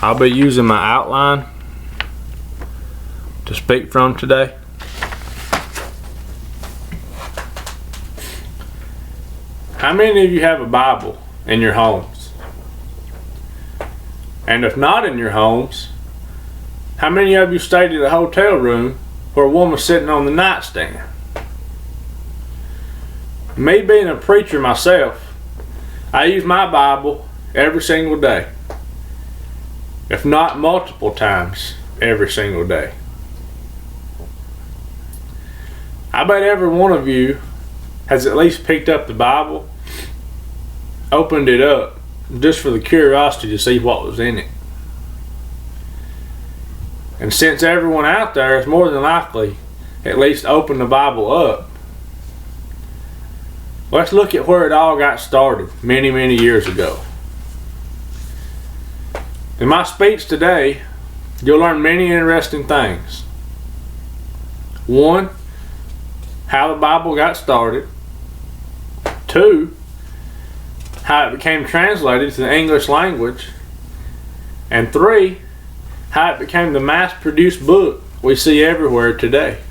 I'll be using my outline to speak from today. How many of you have a Bible in your homes? And if not in your homes, how many of you stayed at a hotel room where a woman was sitting on the nightstand? Me being a preacher myself, I use my Bible every single day, if not multiple times every single day. I bet every one of you has at least picked up the Bible, opened it up, just for the curiosity to see what was in it. And since everyone out there is more than likely at least opened the Bible up, let's look at where it all got started many, many years ago. In my speech today, you'll learn many interesting things. One, how the Bible got started. Two, how it became translated to the English language. And three, how it became the mass-produced book we see everywhere today.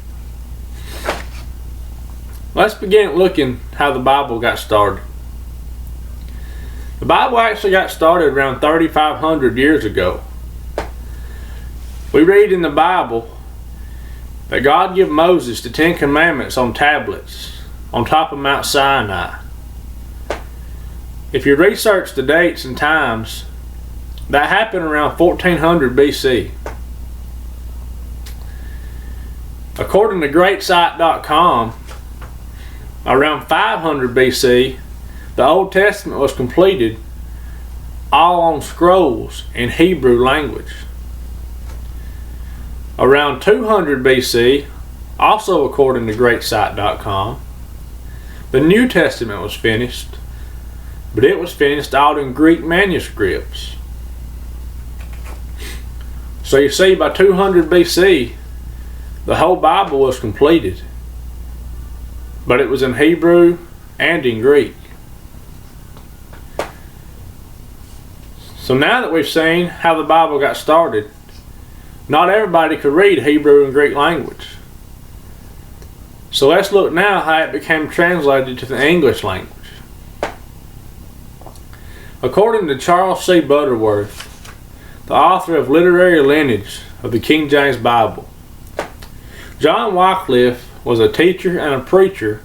Let's begin looking how the Bible got started. The Bible actually got started around 3,500 years ago. We read in the Bible that God gave Moses the Ten Commandments on tablets on top of Mount Sinai. If you research the dates and times, that happened around 1400 BC. According to GreatSite.com, around 500 BC, the Old Testament was completed, all on scrolls in Hebrew language. Around 200 BC, also according to GreatSite.com, the New Testament was finished, but it was finished out in Greek manuscripts. So you see, by 200 BC, the whole Bible was completed, but it was in Hebrew and in Greek. So now that we've seen how the Bible got started, not everybody could read Hebrew and Greek language. So let's look now how it became translated to the English language. According to Charles C. Butterworth, the author of Literary Lineage of the King James Bible, John Wycliffe was a teacher and a preacher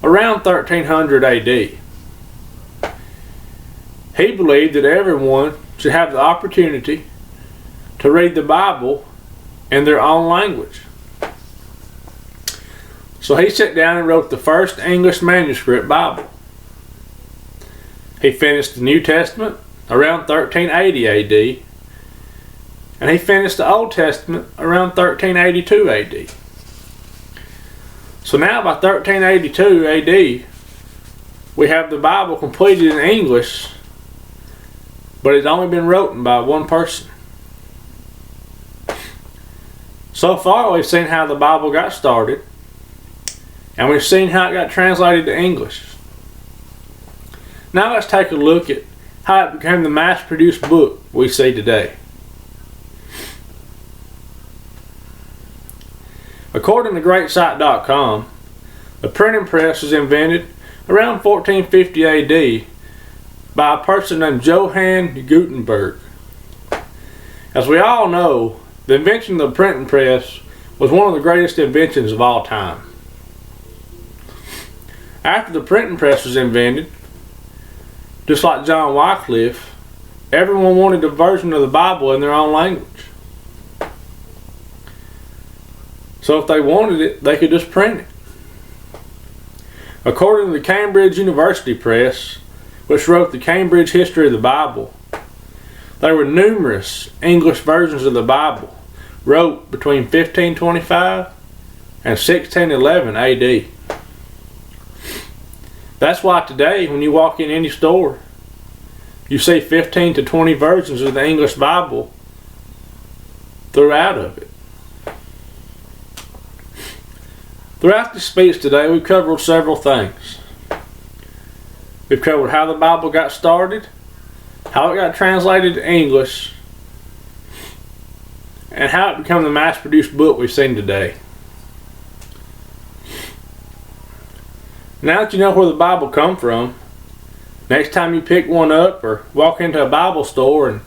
around 1300 AD. He believed that everyone should have the opportunity to read the Bible in their own language. So he sat down and wrote the first English manuscript Bible. He finished the New Testament around 1380 AD, and he finished the Old Testament around 1382 AD. So now by 1382 AD, we have the Bible completed in English, but it's only been written by one person. So far we've seen how the Bible got started, and we've seen how it got translated to English. Now let's take a look at how it became the mass-produced book we see today. According to GreatSite.com, the printing press was invented around 1450 AD by a person named Johann Gutenberg. As we all know, the invention of the printing press was one of the greatest inventions of all time. After the printing press was invented, just like John Wycliffe, everyone wanted a version of the Bible in their own language. So if they wanted it, they could just print it. According to the Cambridge University Press, which wrote the Cambridge History of the Bible, there were numerous English versions of the Bible wrote between 1525 and 1611 AD. That's why today, when you walk in any store, you see 15 to 20 versions of the English Bible throughout of it. Throughout this speech today, we've covered several things. We've covered how the Bible got started, how it got translated to English, and how it became the mass-produced book we've seen today. Now that you know where the Bible come from, next time you pick one up or walk into a Bible store and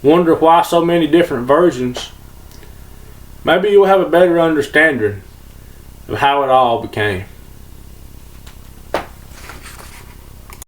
wonder why so many different versions, maybe you'll have a better understanding of how it all became.